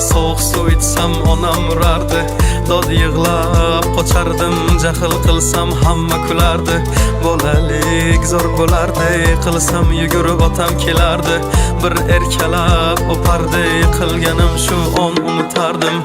soğuk su içsem onam urardı. Dod yığlab qoçardım, jahl qilsam hamma kulardi. Bolalik zor bo'lardi, qilsam yugurib otam kelardi. Bir erkalab opardi, qilganim shu on unutardim.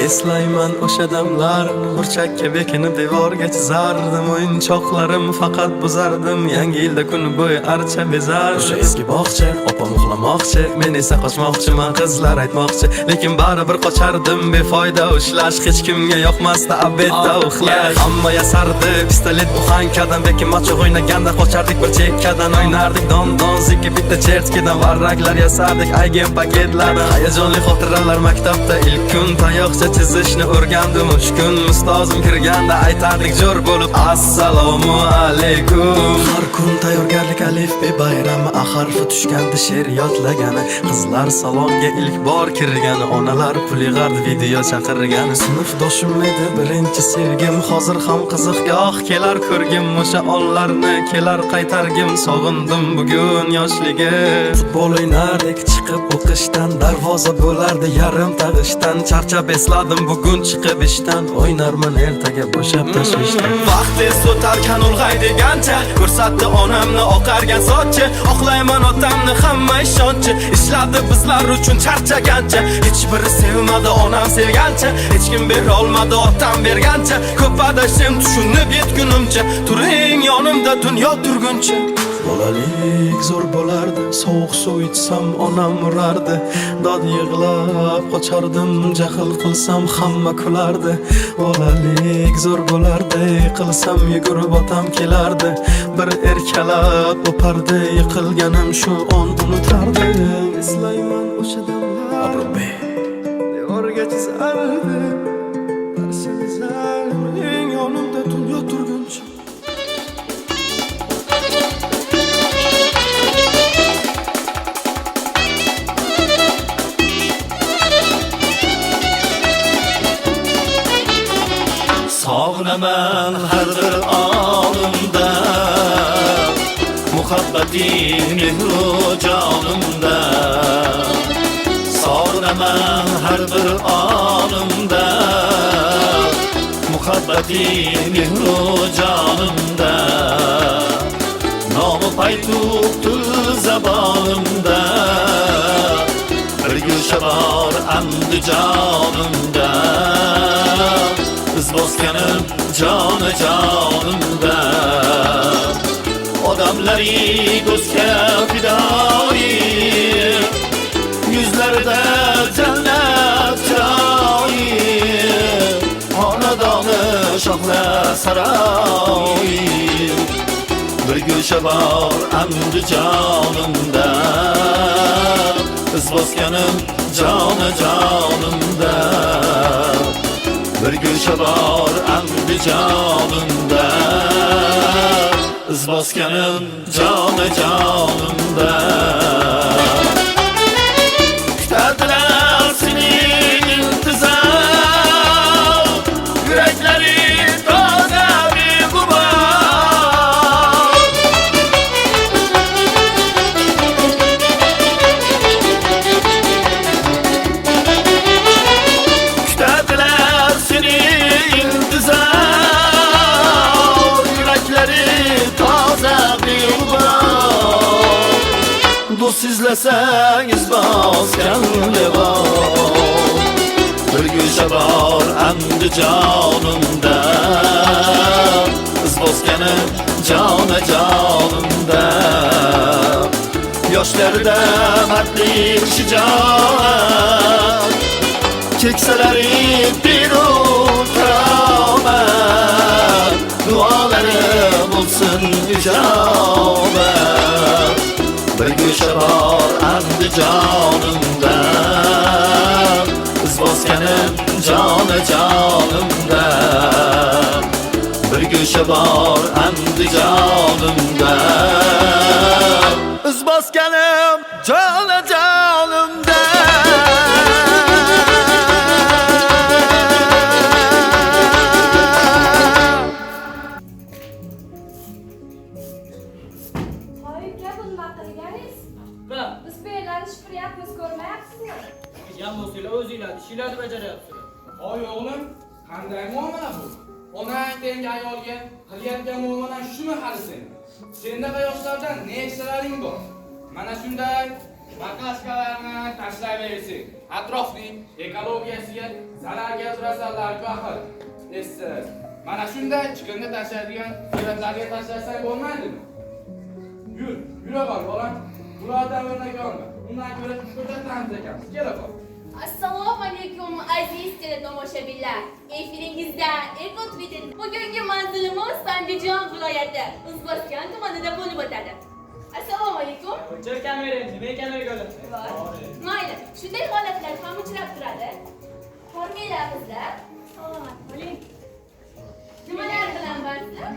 Eslayman o'sha damlar, burchakka bekinib devorga chizardim. O'yinchoqlarim faqat buzardim, yangi yilda kun bo'yi archa bezar. O'sha eski bog'cha, opam uxlamoqchi, men esa qochmoqchiman, qizlar aytmoqchi. Lekin baribir qochardim, befoyda ushlash, hech kimga yoqmasdi abedda uxlash. Hamma yasardi, pistolet buxankadan, bekin machoq o'ynaganda qochardik bir chekkadan. O'ynardik don zikki bitta chertkidan, varraklar yasardik aygen paketlardan. Hayajonli xotiralar maktabda ilk kun, tayoqcha chizishni o'rgandim 3 kun. Ustozim kirganda aytardik jo'r bo'lib assalomu alaykum. Har kun tayyorgarlik alif be bayrami, harfi tushganda she'r yodlagani. Qizlar salonga ilk bor kirgani, onalar pul yig'ardi, video chaqirgani. Sinfdoshim edi birinchi sevgim, hozir ham qiziqgoh kelar ko'rgim. O'sha onlarni kelar qaytargim, sog'indim bugun yoshligim. Futbol o'ynardik chiqib o'qishdan, darvoza bo'lardi yarim tag'ishdan. Charchab esladim bugun chiqib ishdan, o'ynarman ertaga bo'shab tashvishdan. Vaqt tez o'tarkan ulg'ay degancha, ko'rsatdi onamni oqargan sochi. Oqlayman otamni hamma ishonchi, ishladi bizlar uchun charchagancha. Hech biri sevmadi onam sevgancha, hech kim bera olmadi otam bergancha. Ko'p adashim tushunib yetgunimcha, turing yonimda dunyo turguncha. Bolalik zo'r bo'lardi, sovuq suv ichsam onam urardi. Dod yig'lab qochardim, jahl qilsam hamma kulardi. Bolalik zo'r bo'lardi, qilsam yugurib otam kelardi. Bir erkalab o'pardi, yiqilganim shu on unutardi. Eslayman o'sha damlar, Abrobey devorga chizardi. Qarshimizdan eng yonimda dunyo turguncha. Sog'inaman har bir onimda, muhabbating mehru jonimda. Sog'inaman har bir onimda, muhabbating mehru jonimda. Nomi paytuqtul zabonimda, bir gulsha bor Andijonimda. Iz bosganim joni jonimda, odamlaring ko'zga fidoyi, yuzlarida jannat chiroyi. Xonadoni shohlar saroyi, bir gulsha bor Andijonimda. Iz bosganim joni jonimda, bir gulsha bor Andijonimda. Iz bosganim joni jonimda. Kutadilar seni intizor, yuraklaring toza beg'ubor. Kutadilar seni intizor, yuraklaring toza beg'ubor. Do'st izlasangiz bosgan devor, bir gulsha bor Andijonimda. Iz bosganim joni jonimda, yoshlarida mardlik shijoat, keksalaring biru karomat. Duolarim bo'lsin ijobat, bir gulsha bor Andijonimda. Iz bosganim joni jonimda, bir gulsha bor Andijonimda. Iz bosganim joni jonimda. Va Biz beylarni shipiryapmiz, ko'rmayapsizmi? qilgan bo'lsanglar o'zinglar ishinglarni bajaryapsizlar. Oy o'g'lim, qanday muomala bu? Onang tengi ayolga qilayotgan muomalan shumi hali sen? Sendaqa yoshlardan ne eksalaring bor? Mana shunday bakashkalarni tashlayversin. Atrofning ekologiyasiga zarar keltirasanlar-ku axir. Esiz. Mana shunday chiqindi tashlaydigan yerlarga tashlasang bo'lmaydimi? Yur, yura qol, bolam. Bulardan o'rnak olma. Undan ko'ra ko'rsatamiz ekanmiz. Kela qol. Assalomu alaykum aziz teletomoshabinlar. Efiringizda Eko-Twitter. Bugungi manzilimiz Andijon viloyati Uzbekiston tumanida bo'lib o'tadi. Assalomu alaykum. O'chir kamerang, nima ekanini ko'rasiz. Mayli, shunday holatlar ham uchrab turadi. Hormanglar. Salomat bo'ling. Nimalar bilan bandsiz?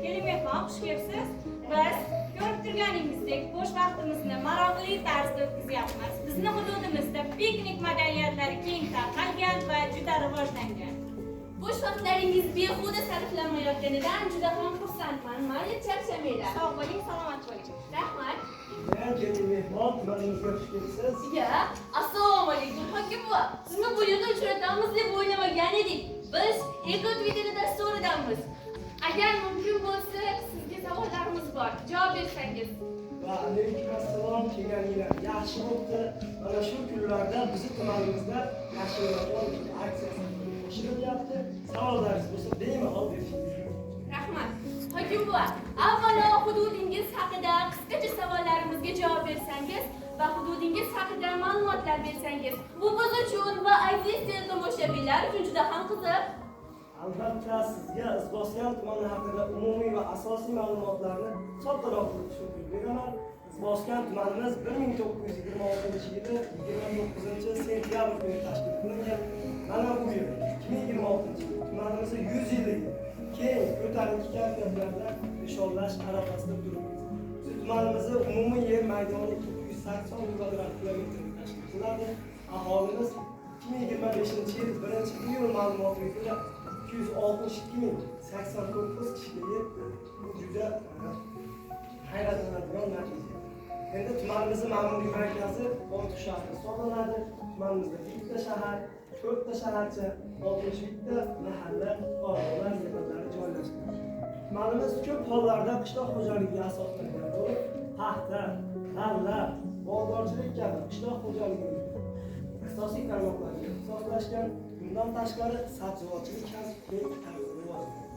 Keling mehmon, xush kelibsiz. Biz ko'rib turganingizdek bo'sh vaqtimizni maroqli tarzda o'tkazyapmiz. Bizning hududimizda piknik madaniyatlari keng tarqalgan va juda rivojlangan. Bo'sh vaqtlaringiz behuda sarflanmayotganidan juda ham xursandman. Mayli, charchamanglar. Sog' bo'ling, salomat bo'ling. Rahmat. Keling mehmon, tumanimizga xush kelibsiz. Ya, assalomu alaykum hokim buva. Sizni bu yerda uchratamiz deb o'ylamagan edik. Biz Eko-Twitter dasturidanmiz. Agar mumkin bo'lsa, sizga savollarimiz bor. Javob bersangiz. Va alaykum assalom, kelganinglar yaxshi bo'pti. Mana shu kunlarda bizni tumanimizda yashirinadigan aksiyasi oshirilyapti. Savollaringiz bo'lsa bemalol berishingiz. Rahmat. Hokim buva, avvalo hududingiz haqida qisqacha savollarimizga javob bersangiz va hududingiz haqida ma'lumotlar bersangiz, bu biz uchun va aziz teletomoshabinlar uchun juda ham qiziq. Albatta, sizga Izboskan tumani haqida umumiy va asosiy ma'lumotlarni soddaroq tushuntirib beraman. Izboskan tumanimiz 1926-yili 29-sentyabr kuni tashkil qilingan. Mana bu yil 2026-yil tumanimizni 100 yillik keng ko'tarinki kayfiyatlarda nishonlash arafasida turibmiz. Biz tumanimizni umumiy yer maydoni 280 kvadrat kilometrga tashkil qiladi. Aholimiz 2025-yil 1-iyul ma'lumotiga ko'ra 262.089 kishiga yetdi. Bu juda hayratlanadigan natija. Endi tumanimizning ma'muriy markazi Olti shahar hisoblanadi. Tumanimizda bitta shahar, 4 ta shaharcha, 61 ta mahalla, qonunlar yig'inlari joylashgan. Tumanimiz ko'p hollarda qishloq xo'jaligiga asoslangan bo'lib, paxta, g'alla, bog'dorchilik kabi qishloq xo'jaligi asosiy tarmoqlarga ixtisoslashgan. Bundan tashqari sabzavotchilik kasbi keng tarzda rivojlangan.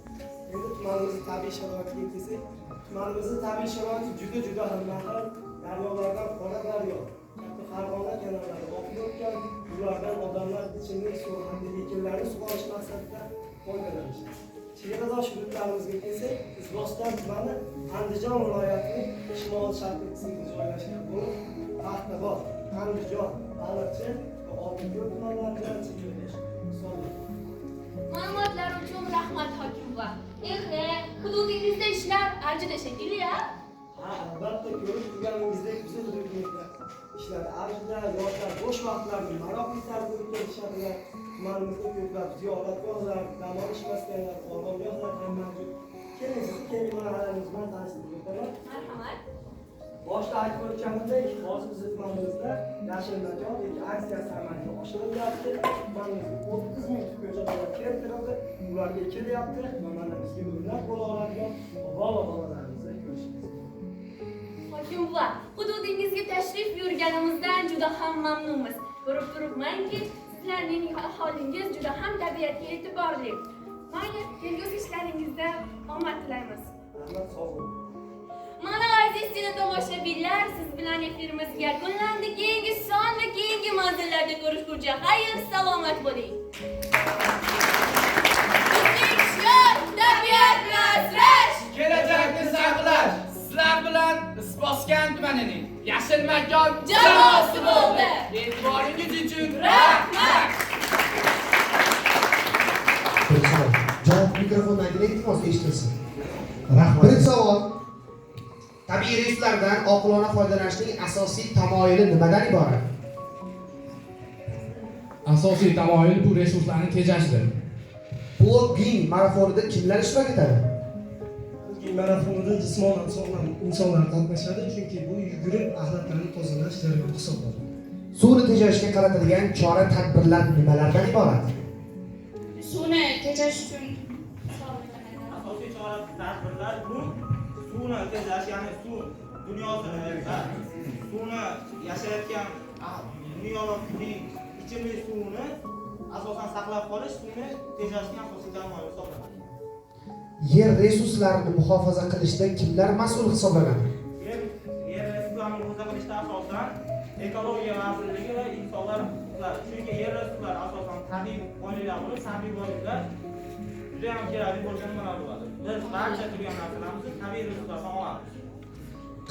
Endi tumanimizning tabiiy sharoitiga kelsak, tumanimizning tabiiy sharoiti juda ham mahal. Daryolardan Qora daryo, Katta Farg'ona kanallari oqib o'tgan, ulardan odamlar ichimlik suvi hamda ekinlarni sug'orish maqsadida foydalanishadi. Chegaradosh hududlarimizga kelsak, Izboskan tumani Andijon viloyatining shimol-sharqiy qismida joylashgan bo'lib, Paxtabod, Andijon, Baliqchi va Oltinko'l tumanlari bilan cheklashgan. Ma'lumotlar uchun rahmat hokim buva. Hududingizda ishlar avjida shekilli-ya? Albatta, ko'rib turganingizdek bizni hududimizda ishlar avjida, yoshlar bo'sh vaqtlarini maroqli tarzda o'tkazishadigan. Tumanimizda ko'plab ziyoratgohlar, dam olish maskanlari, oromgohlar ham mavjud. Keling, sizni keyingi marhalarimiz bilan tanishtirib o'taman. Marhamat. Boshda aytib o'tganimdek, hozir bizni tumanimizda yashil makon aksiyasi amalga oshirilyapti. Tumanimizga 30 ming ko'chatlar keltirildi. Ularga kelyapti va mana bizga o'rnak bo'la oladigan bolalarimizni ko'rishingiz. Hokim buva, hududingizga tashrif buyurganimizdan juda ham mamnunmiz. Ko'rib turibmanki, sizlarning aholingiz juda ham tabiatga e'tiborli. Mayli, kelgusi ishlaringizda omad tilaymiz. Rahmat, sog' bo'ling. Mana aziz teletomoshabinlar, siz bilan efirimiz yakunlandi. Keyingi son va keyingi manzillarda ko'rishguncha xayr, salomat bo'ling. Tabiat bilan asrash, Kelajakni saqlash. Sizlar bilan Izboskan tumanining yashil makon jamoasi bo'ldi. E'tiboringiz uchun Rahmat. Javob mikrofondan iltimos eshitilsin. Rahmat. Birinchi savol. Tabiiy resurslardan oqilona foydalanishning asosiy tamoyili nimadan iborat? Asosiy tamoyil bu resurslarni tejashdir. Blogging marafonida kimlar ishtirok etadi? marafonida jismonan sog'lom insonlar qatnashadi, chunki bu yugurib axlatlarni tozalash jarayoni hisoblanadi. Suvni tejashga qaratilgan chora-tadbirlar nimalardan iborat? Suvni tejash uchun Asosiy chora-tadbirlar bu suvni tejash, ya'ni suv dunyosida suvni yashayotgan dunyoning ichimlik suvini asosan saqlab qolish suvni tejashning asosiy tamoyili hisoblanadi. Yer resurslarini muhofaza qilishda kimlar mas'ul hisoblanadi? Yer resurslarini muhofaza qilishda asosan ekologiya vazirligi va insonlar huquqlari. Chunki yer resurslari asosan tabiiy boyliklar bo'lib, tabiiy boyliklar juda ham kerakli bo'lgan nimalar bo'ladi. Biz barcha turgan narsalarimizni tabiiy resurslardan olamiz.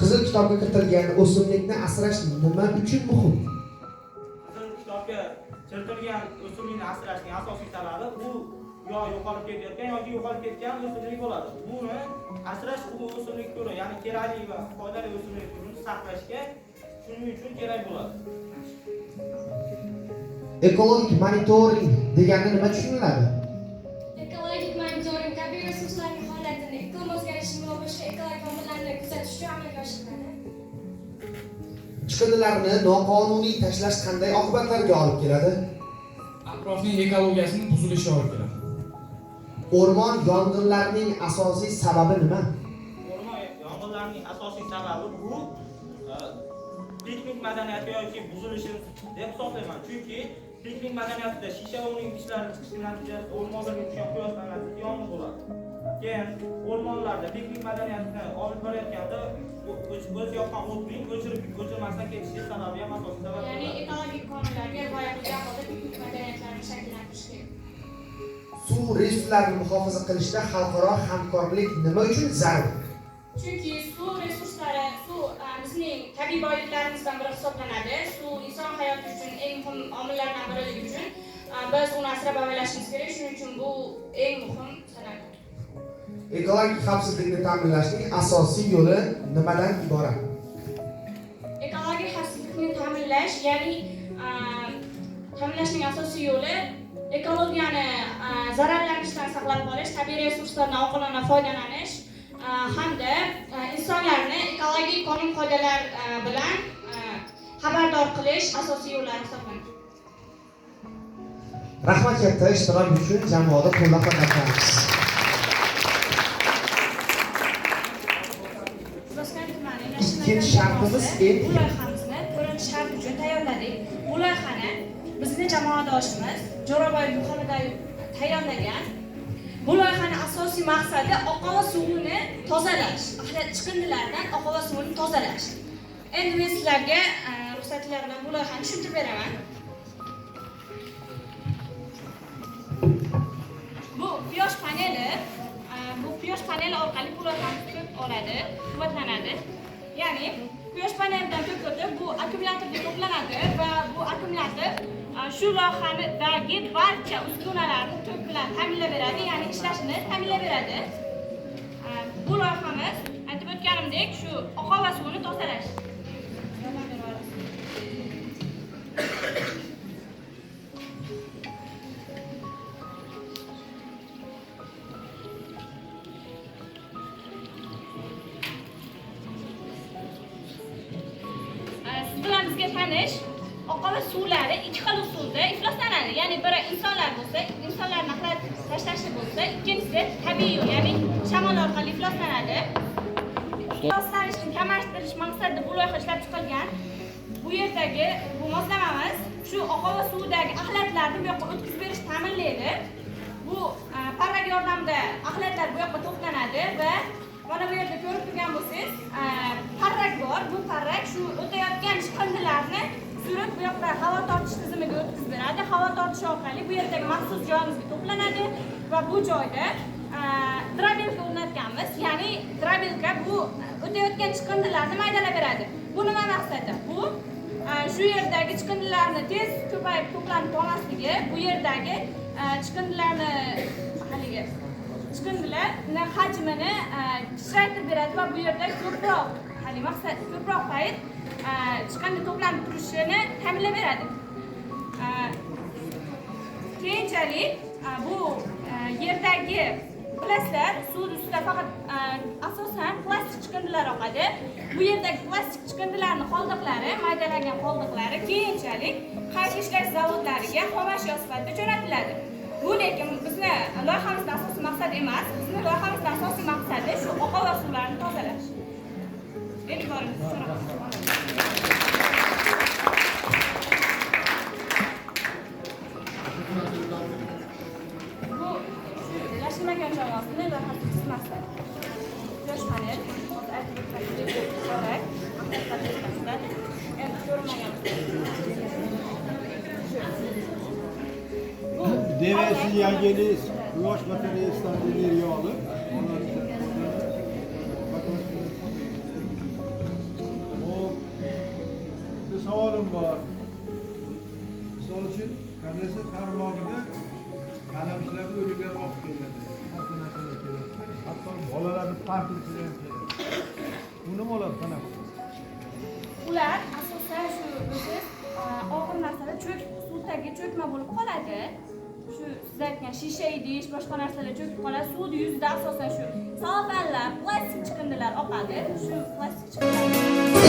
Qizil kitobga kiritilgan o'simlikni asrash nima uchun muhim? Qizil kitobga kiritilgan o'simlikni asrashning asosiy sababi bu yo yo'qolib ketayotgan yoki yo'qolib ketgan o'simlik bo'ladi. Buni asrash bu o'simlik turi, ya'ni kerakli va foydali o'simlik turini saqlashga shuning uchun kerak bo'ladi. Ekologik monitoring degani nima tushuniladi? Ekologik monitoring tabiiy resurslarning holatini, iqlim o'zgarishini va boshqa ekologik omillarni kuzatish uchun amalga oshiriladi. Chiqindilarni noqonuniy tashlash qanday oqibatlarga olib keladi? Atrofning ekologiyasining buzilishiga olib keladi. O'rmon yong'inlarining asosiy sababi nima? O'rmon yong'inlarining asosiy sababi bu piknik madaniyati yoki buzilishi deb hisoblayman. Chunki piknik madaniyatida shisha o'ning ishlari chiqishi natijasida o'rmonlarga tushgan quyoshdan natijada yong'in bo'ladi. Keyin o'rmonlarda piknik madaniyatini olib borayotganda o'z yoqqan o'tning o'chirmasdan ketishi sababi ham asosiy sabab ya'ni bo'ladi. ekologik qonunlarga rioya qilgan holda piknik madaniyatlarini shakllantirish kerak. Suv resurslarini muhofaza qilishda xalqaro hamkorlik nima uchun zarur? Chunki suv resurslari, suv bizning tabiiy boyliklarimizdan biri hisoblanadi. Suv inson hayoti uchun eng muhim omillardan biri uchun biz uni asrab avaylashimiz kerak. Shuning uchun bu eng muhim sanaladi. Ekologik xavfsizlikni ta'minlashning asosiy yo'li nimadan iborat? Ekologik xavfsizlikni ta'minlash, ya'ni ta'minlashning asosiy yo'li ekologiyani zararlanishdan saqlab qolish, tabiiy resurslardan oqilona foydalanish hamda insonlarni ekologik qonun-qoidalar bilan xabardor qilish asosiy yo'llar hisoblanadi. Rahmat katta ishtirok uchun jamoada qo'llab-quvvatlaymiz. Ikkinchi shartimiz bu loyihamizni 4-shart uchun tayyorladik. Bu loyihani bizning jamoadoshimiz Jo'raboy Muhammadoyev tayyorlagan. Bu loyihaning asosiy maqsadi oqova suvini tozalash, axlat chiqindilardan oqova suvini tozalash. Endi men sizlarga ruxsatlar bilan bu loyihani tushuntirib beraman. Bu quyosh paneli orqali bu loyihani oladi, quvvatlanadi. Ya'ni quyosh panelidan tok o'tib bu akkumulyatorga to'planadi va bu akkumulyator shu loyihanidagi barcha uskunalarni tok bilan ta'minlab beradi, ya'ni ishlashini ta'minlab beradi. Bu loyihamiz aytib o'tganimdek shu oqova suvni tozalash. Bizga tanish oqova suvlari ikki xil usulda ifloslanadi. Ya'ni biri insonlar bo'lsa, insonlarning axlat tashlashi bo'lsa, ikkinchisi tabiiy yo'l, ya'ni shamol orqali ifloslanadi. Ifloslanishni kamaytirish maqsadida bu loyiha ishlab chiqilgan. Bu yerdagi bu moslamamiz shu oqova suvdagi axlatlarni bu yoqqa o'tkazib berishni ta'minlaydi. Bu parrak yordamida axlatlar bu yoqqa to'planadi va mana bu yerda ko'rib turgan bo'lsangiz, parrak bor. Bu parrak shu o'tayotgan chiqindilarni surib bu yoqda havo tortish tizimiga o'tkazib beradi. Havo tortish orqali bu yerdagi maxsus joyimizga to'planadi va bu joyda drabelka o'rnatganmiz. Ya'ni drabelka bu o'tayotgan chiqindilarni maydalab beradi. Bu nima maqsadi? Bu shu yerdagi chiqindilarni tez ko'payib to'planib qolmasligi, bu yerdagi chiqindilarni chiqindilarni hajmini kichraytirib beradi va bu yerda ko'proq payt chiqindi to'planib turishini ta'minlab beradi. Keyinchalik bu yerdagi Bilasizlar, suv ustida faqat asosan plastik chiqindilar oqadi. Bu yerdagi plastik chiqindilarning qoldiqlari, maydalangan qoldiqlari keyinchalik qayta ishlash zavodlariga xomashyo sifatida jo'natiladi. Bu lekin bizni loyihamizning asosiy maqsadi emas. Bizning loyihamizning asosiy maqsadi shu oqova suvlarni tozalash. E'tiboringizni so'raman. Bu Yashil makon jamoasining loyihasi qismasi. Yosh panel, hozir aytib o'tganimdek, chorak, endi ko'rmaganmiz. Devesi yangeliz, yosh batareyadan energiya olib, bir savolim bor. Misol uchun, kadresi tarmog'ida qalamchilarni o'rniga olib keladi. Hatto bolalarni parkinson ham keladi. Bu nima bo'ladi qanaqa? Ular asosan shu o'zi og'ir narsalar suvdagi cho'kma bo'lib qoladi. Shu siz aytgan shisha idish, boshqa narsalar cho'kib qoladi. Suvning yuzida asosan shu salfanlar, plastik chiqindilar oqadi. Shu plastik chiqindilar